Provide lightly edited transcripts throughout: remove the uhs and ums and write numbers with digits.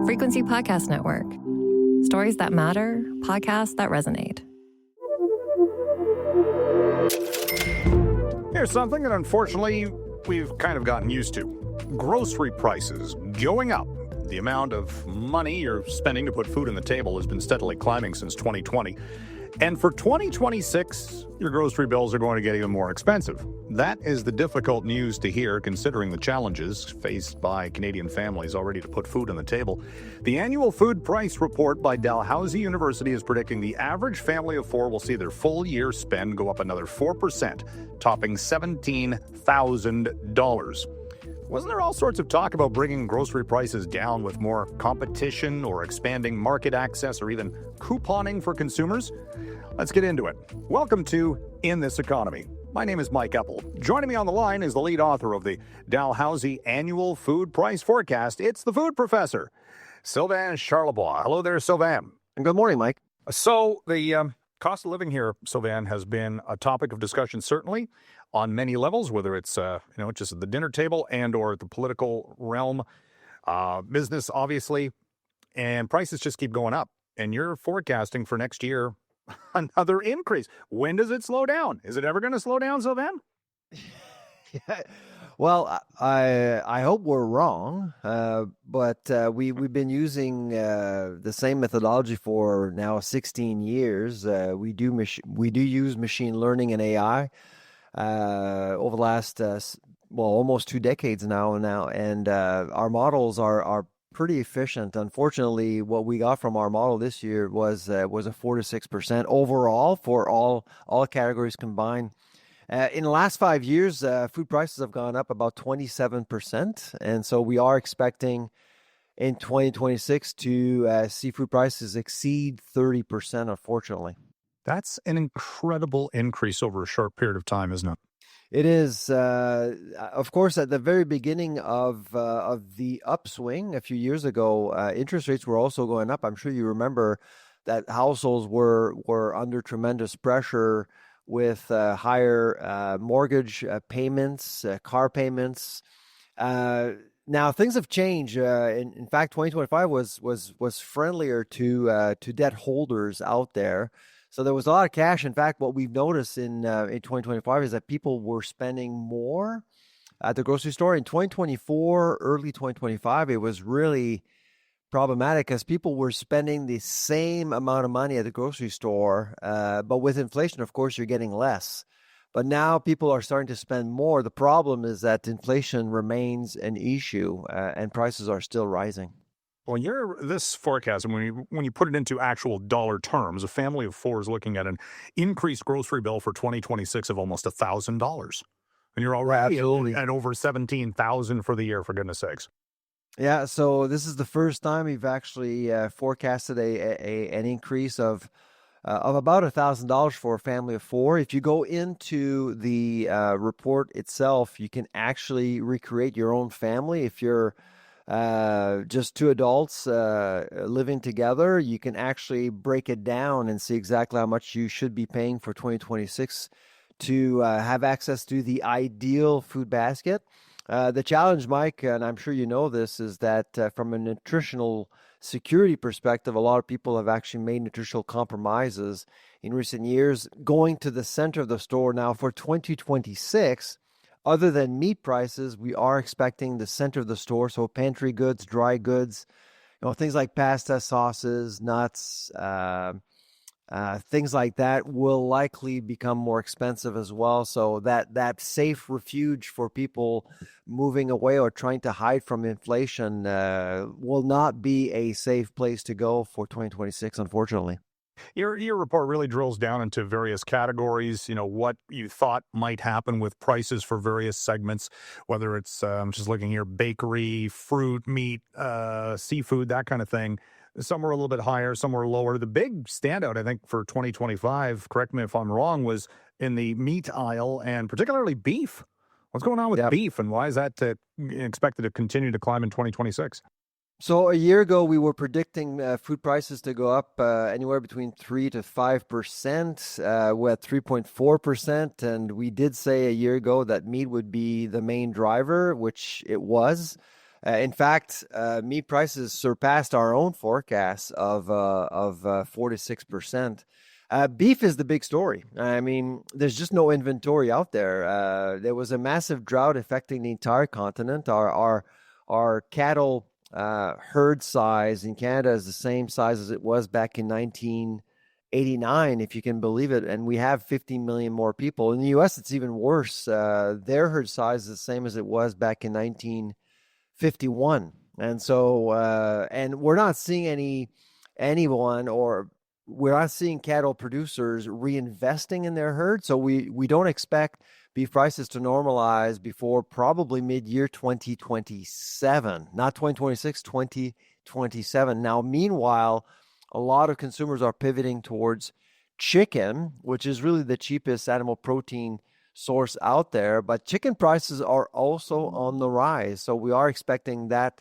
Frequency Podcast Network. Stories that matter, podcasts that resonate. Here's something that unfortunately we've kind of gotten used to. Grocery prices going up. The amount of money you're spending to put food on the table has been steadily climbing since 2020. And for 2026, your grocery bills are going to get even more expensive. That is the difficult news to hear, considering the challenges faced by Canadian families already to put food on the table. The annual food price report by Dalhousie University is predicting the average family of four will see their full year spend go up another 4%, topping $17,000. Wasn't there all sorts of talk about bringing grocery prices down with more competition or expanding market access or even couponing for consumers? Let's get into it. Welcome to In This Economy. My name is Mike Eppel. Joining me on the line is the lead author of the Dalhousie Annual Food Price Forecast. It's the food professor, Sylvain Charlebois. Hello there, Sylvain. And good morning, Mike. So the cost of living here, Sylvain, has been a topic of discussion, certainly, on many levels, whether it's just at the dinner table and or at the political realm, business, obviously, and prices just keep going up. And you're forecasting for next year another increase. When does it slow down? Is it ever going to slow down, Sylvain? Yeah. Well, I hope we're wrong, but we've been using the same methodology for now 16 years. We do use machine learning and AI over the last almost 2 decades now, and our models are pretty efficient. Unfortunately, what we got from our model this year was a 4 to 6% overall for all categories combined. In the last 5 years, food prices have gone up about 27%, and so we are expecting in 2026 to see food prices exceed 30%, unfortunately. That's an incredible increase over a short period of time, isn't it? It is. Of course, at the very beginning of the upswing a few years ago, interest rates were also going up. I'm sure you remember that households were under tremendous pressure with higher mortgage payments, car payments. Now things have changed. In fact, 2025 was friendlier to debt holders out there. So there was a lot of cash. In fact, what we've noticed in 2025 is that people were spending more at the grocery store. In 2024, early 2025, it was really problematic because people were spending the same amount of money at the grocery store, but with inflation, of course, you're getting less. But now people are starting to spend more. The problem is that inflation remains an issue, and prices are still rising. Well, this forecast, and when you put it into actual dollar terms, a family of four is looking at an increased grocery bill for 2026 of almost $1,000, and you're already at over $17,000 for the year, for goodness sakes. Yeah, so this is the first time we've actually forecasted an increase of about $1,000 for a family of four. If you go into the report itself, you can actually recreate your own family. If you're just two adults living together, you can actually break it down and see exactly how much you should be paying for 2026 to have access to the ideal food basket. The challenge, Mike, and I'm sure you know this, is that from a nutritional security perspective, a lot of people have actually made nutritional compromises in recent years. Going to the center of the store now for 2026, other than meat prices, we are expecting the center of the store, so pantry goods, dry goods, things like pasta, sauces, nuts, things like that will likely become more expensive as well. So that safe refuge for people moving away or trying to hide from inflation will not be a safe place to go for 2026, unfortunately. Your report really drills down into various categories, what you thought might happen with prices for various segments, whether it's, just looking here, bakery, fruit, meat, seafood, that kind of thing. Some were a little bit higher, some were lower. The big standout, I think, for 2025, correct me if I'm wrong, was in the meat aisle and particularly beef. What's going on with beef, and why is that expected to continue to climb in 2026? So a year ago, we were predicting food prices to go up anywhere between 3 to 5%. We're at 3.4%. And we did say a year ago that meat would be the main driver, which it was. In fact, meat prices surpassed our own forecast of 4 to 6%. Beef is the big story. I mean, there's just no inventory out there. There was a massive drought affecting the entire continent. Our cattle herd size in Canada is the same size as it was back in 1989, if you can believe it. And we have 50 million more people. In the U.S., it's even worse. Their herd size is the same as it was back in 1951. And so, and we're not seeing anyone, or we're not seeing cattle producers reinvesting in their herd. So we don't expect beef prices to normalize before probably mid-year 2027, not 2026, 2027. Now, meanwhile, a lot of consumers are pivoting towards chicken, which is really the cheapest animal protein source out there. But chicken prices are also on the rise. So we are expecting that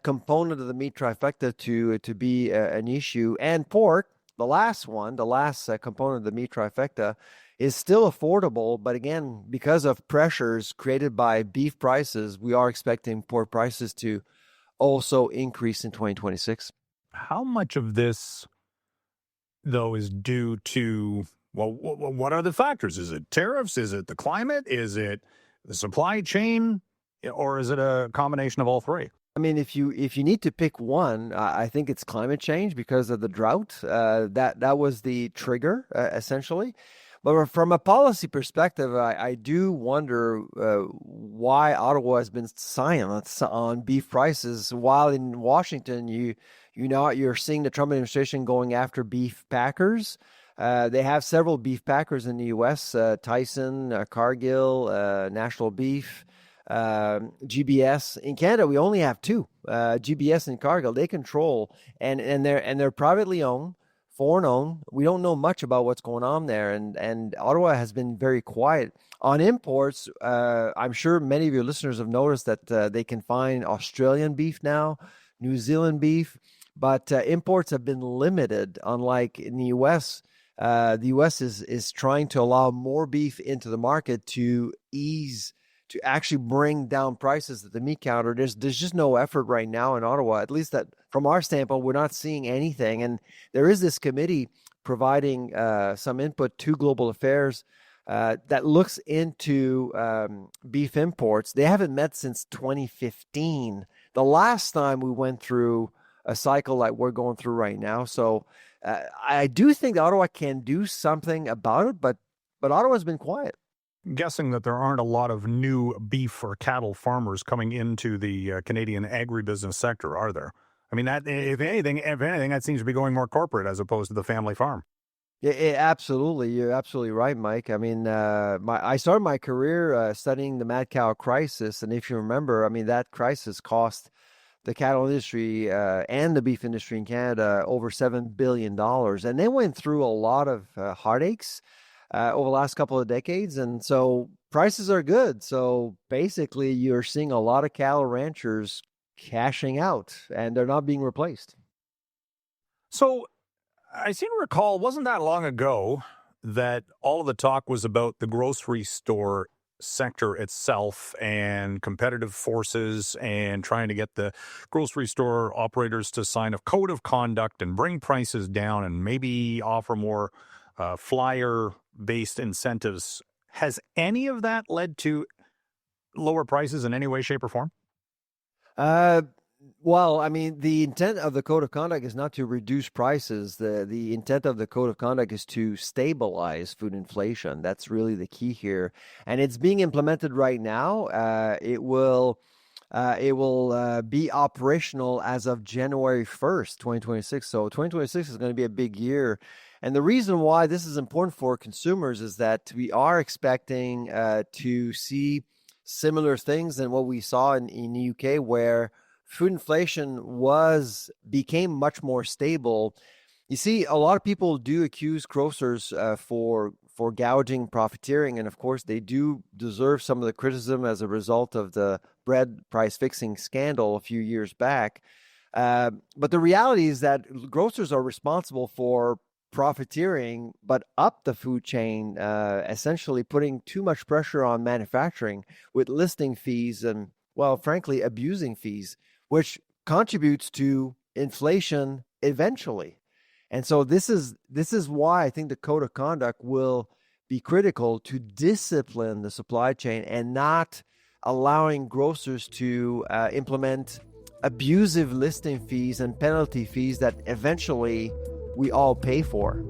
component of the meat trifecta to be an issue. And pork, the last component of the meat trifecta, is still affordable. But again, because of pressures created by beef prices, we are expecting pork prices to also increase in 2026. How much of this, though, is due to, well, what are the factors? Is it tariffs? Is it the climate? Is it the supply chain? Or is it a combination of all three? I mean, if you need to pick one, I think it's climate change because of the drought. That was the trigger, essentially. But from a policy perspective, I do wonder why Ottawa has been silent on beef prices, while in Washington, you're seeing the Trump administration going after beef packers. They have several beef packers in the U.S., Tyson, Cargill, National Beef, GBS. In Canada, we only have two, GBS and Cargill. They control, and they're privately owned, foreign owned. We don't know much about what's going on there, and Ottawa has been very quiet on imports. I'm sure many of your listeners have noticed that they can find Australian beef now, New Zealand beef, but imports have been limited. Unlike in the U.S., the U.S. is trying to allow more beef into the market to actually bring down prices at the meat counter. There's just no effort right now in Ottawa, at least that from our standpoint, we're not seeing anything. And there is this committee providing some input to Global Affairs that looks into beef imports. They haven't met since 2015, the last time we went through a cycle like we're going through right now. So I do think Ottawa can do something about it, but Ottawa's been quiet. Guessing that there aren't a lot of new beef or cattle farmers coming into the Canadian agribusiness sector, are there? I mean, that if anything, that seems to be going more corporate as opposed to the family farm. Yeah, absolutely. You're absolutely right, Mike. I mean, I started my career studying the mad cow crisis, and if you remember, I mean, that crisis cost the cattle industry and the beef industry in Canada over $7 billion, and they went through a lot of heartaches over the last couple of decades. And so prices are good. So basically, you're seeing a lot of cattle ranchers cashing out, and they're not being replaced. So I seem to recall, wasn't that long ago that all of the talk was about the grocery store sector itself and competitive forces and trying to get the grocery store operators to sign a code of conduct and bring prices down and maybe offer more flyer-based incentives. Has any of that led to lower prices in any way, shape, or form? Well, I mean, the intent of the code of conduct is not to reduce prices. The intent of the code of conduct is to stabilize food inflation. That's really the key here, and it's being implemented right now. It will be operational as of January 1st, 2026. So 2026 is going to be a big year. And the reason why this is important for consumers is that we are expecting to see similar things than what we saw in the UK, where food inflation became much more stable. You see, a lot of people do accuse grocers for gouging, profiteering, and of course they do deserve some of the criticism as a result of the bread price fixing scandal a few years back. But the reality is that grocers are responsible for profiteering, but up the food chain, essentially putting too much pressure on manufacturing with listing fees and well, frankly, abusing fees, which contributes to inflation eventually. And so this is why I think the code of conduct will be critical to discipline the supply chain and not allowing grocers to implement abusive listing fees and penalty fees that eventually we all pay for.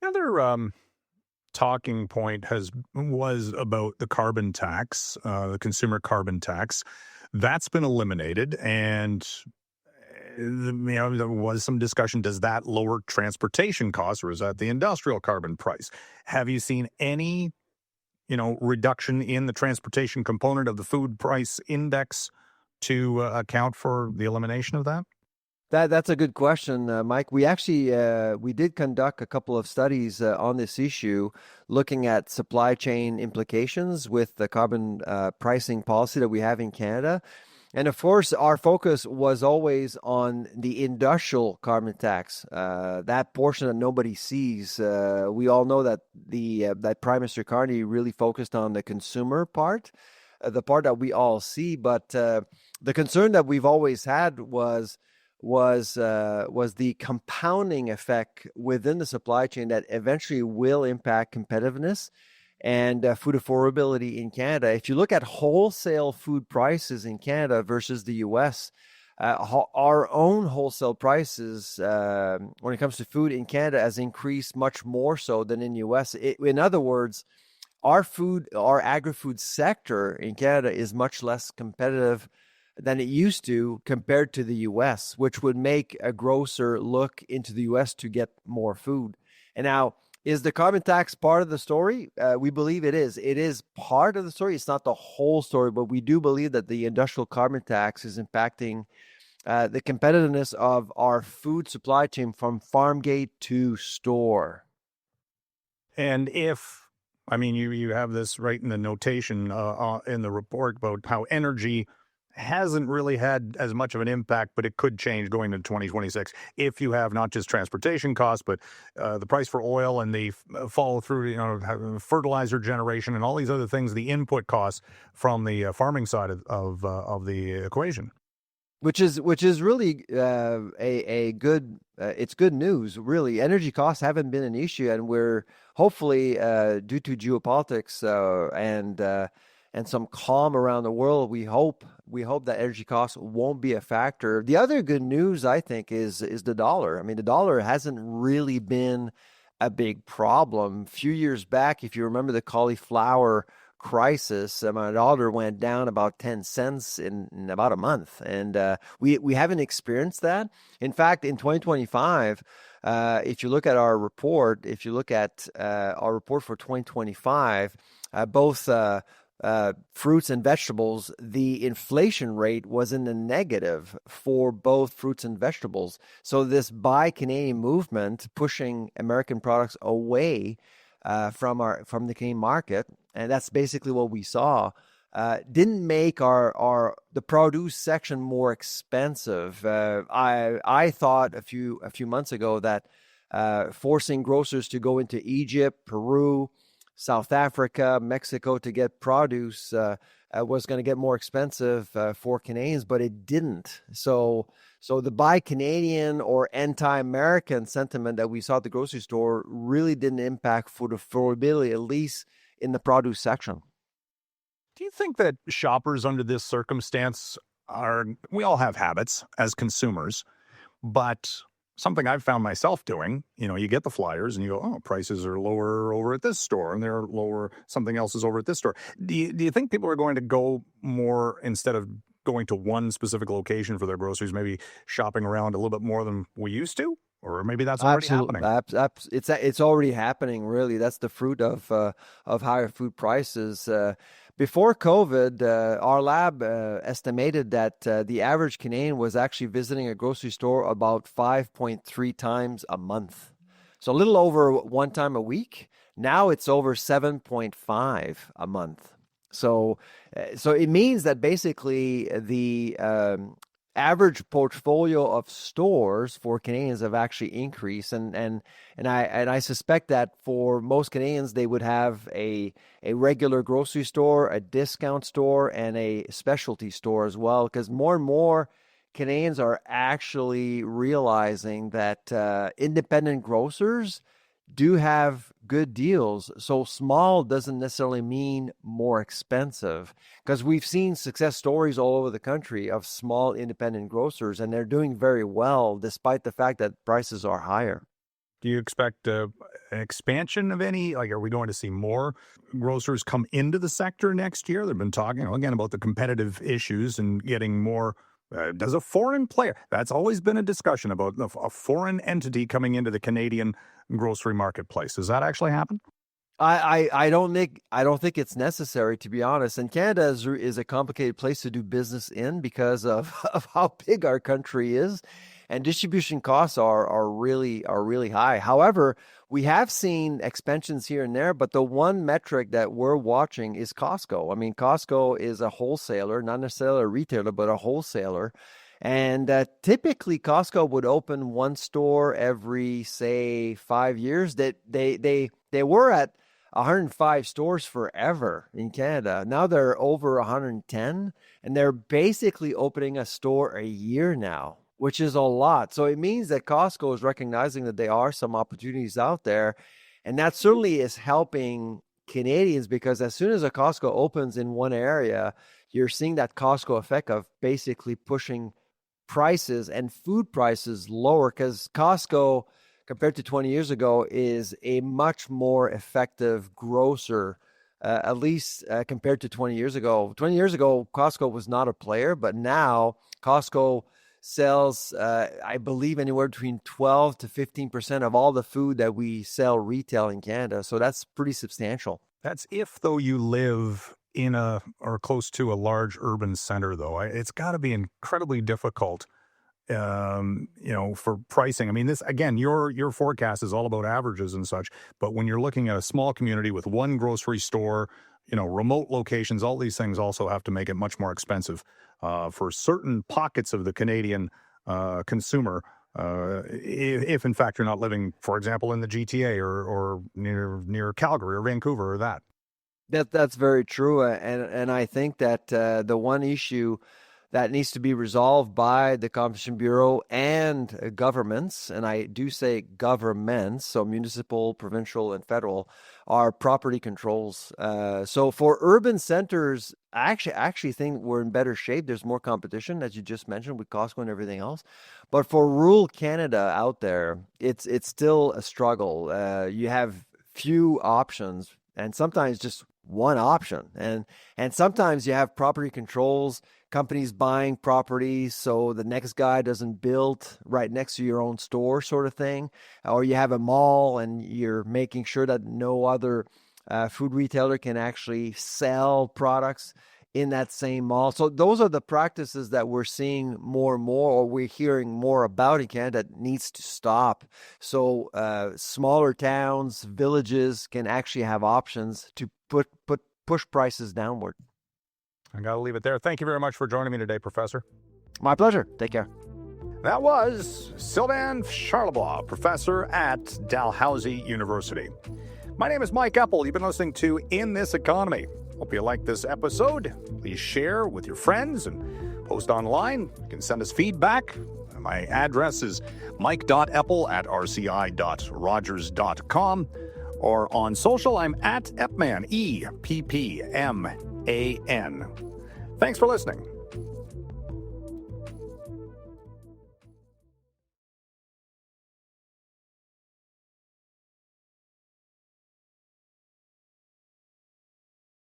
Another talking point was about the carbon tax, the consumer carbon tax. That's been eliminated, and there was some discussion: does that lower transportation costs, or is that the industrial carbon price? Have you seen any, reduction in the transportation component of the food price index to account for the elimination of that? That's a good question, Mike. We actually we did conduct a couple of studies on this issue, looking at supply chain implications with the carbon pricing policy that we have in Canada. And of course, our focus was always on the industrial carbon tax, that portion that nobody sees. We all know that that Prime Minister Carney really focused on the consumer part, the part that we all see. But the concern that we've always had was the compounding effect within the supply chain that eventually will impact competitiveness and food affordability in Canada. If you look at wholesale food prices in Canada versus the U.S., our own wholesale prices when it comes to food in Canada has increased much more so than in the U.S. In other words, our agri-food sector in Canada is much less competitive than it used to compared to the U.S., which would make a grocer look into the U.S. to get more food. And now, is the carbon tax part of the story? We believe it is. It is part of the story. It's not the whole story, but we do believe that the industrial carbon tax is impacting the competitiveness of our food supply chain from farm gate to store. And you have this right in the notation in the report about how energy hasn't really had as much of an impact, but it could change going into 2026 if you have not just transportation costs, but the price for oil and the follow through, fertilizer generation and all these other things, the input costs from the farming side of the equation. Which is really a good. It's good news, really. Energy costs haven't been an issue, and we're hopefully due to geopolitics and some calm around the world, we hope that energy costs won't be a factor. The other good news, I think, is the dollar. I mean, the dollar hasn't really been a big problem. A few years back, if you remember the cauliflower crisis, my dollar went down about 10 cents in about a month. And we haven't experienced that. In fact, in 2025, if you look at our report, for 2025, both fruits and vegetables, the inflation rate was in the negative for both fruits and vegetables. So this Buy Canadian movement, pushing American products away from the Canadian market, and that's basically what we saw, didn't make the produce section more expensive. I thought a few months ago that forcing grocers to go into Egypt, Peru, South Africa, Mexico to get produce was going to get more expensive for Canadians, but it didn't. So the Buy Canadian or anti-American sentiment that we saw at the grocery store really didn't impact food affordability, at least in the produce section. Do you think that shoppers under this circumstance we all have habits as consumers, but something I've found myself doing, you get the flyers and you go, oh, prices are lower over at this store and they're lower, something else is over at this store. Do you think people are going to go more, instead of going to one specific location for their groceries, maybe shopping around a little bit more than we used to? Or maybe that's already happening. It's already happening, really. That's the fruit of higher food prices. Before COVID, our lab estimated that the average Canadian was actually visiting a grocery store about 5.3 times a month. So a little over one time a week. Now it's over 7.5 a month. So it means that basically the average portfolio of stores for Canadians have actually increased, and I suspect that for most Canadians they would have a regular grocery store, a discount store, and a specialty store as well, because more and more Canadians are actually realizing that independent grocers do have good deals. So small doesn't necessarily mean more expensive, because we've seen success stories all over the country of small independent grocers, and they're doing very well despite the fact that prices are higher. Do you expect an expansion of any? Like, are we going to see more grocers come into the sector next year? They've been talking, again, about the competitive issues and getting more. Does a foreign player? That's always been a discussion about a foreign entity coming into the Canadian grocery marketplace. Does that actually happen? I don't think it's necessary, to be honest. And Canada is a complicated place to do business in because of how big our country is, and distribution costs are really high. However, we have seen expansions here and there, but the one metric that we're watching is Costco. I mean, Costco is a wholesaler, not necessarily a retailer, but a wholesaler. And typically, Costco would open one store every, say, 5 years. That they were at 105 stores forever in Canada. Now they're over 110, and they're basically opening a store a year now, which is a lot. So it means that Costco is recognizing that there are some opportunities out there, and that certainly is helping Canadians, because as soon as a Costco opens in one area, you're seeing that Costco effect of basically pushing prices and food prices lower, because Costco, compared to 20 years ago, is a much more effective grocer, at least compared to 20 years ago. 20 years ago, Costco was not a player, but now Costco sells, I believe, anywhere between 12 to 15% of all the food that we sell retail in Canada. So that's pretty substantial. That's if, though, you live in a or close to a large urban center, though. It's got to be incredibly difficult, for pricing. I mean, this, again, your forecast is all about averages and such, but when you're looking at a small community with one grocery store, remote locations, all these things also have to make it much more expensive for certain pockets of the Canadian consumer. If in fact you're not living, for example, in the GTA or near Calgary or Vancouver or that. That's very true, and I think that the one issue that needs to be resolved by the Competition Bureau and governments, and I do say governments, so municipal, provincial, and federal, are property controls. So for urban centers, I actually think we're in better shape. There's more competition, as you just mentioned, with Costco and everything else. But for rural Canada out there, it's still a struggle. You have few options, and sometimes just one option. And sometimes you have property controls, companies buying properties so the next guy doesn't build right next to your own store, sort of thing. Or you have a mall and you're making sure that no other food retailer can actually sell products in that same mall. So those are the practices that we're seeing more and more, or we're hearing more about in Canada, that needs to stop. So smaller towns, villages can actually have options to push prices downward. I got to leave it there. Thank you very much for joining me today, Professor. My pleasure. Take care. That was Sylvain Charlebois, professor at Dalhousie University. My name is Mike Eppel. You've been listening to In This Economy. Hope you liked this episode. Please share with your friends and post online. You can send us feedback. My address is mike.eppel@rci.rogers.com. Or on social, I'm at Eppman, EPPMAN. Thanks for listening.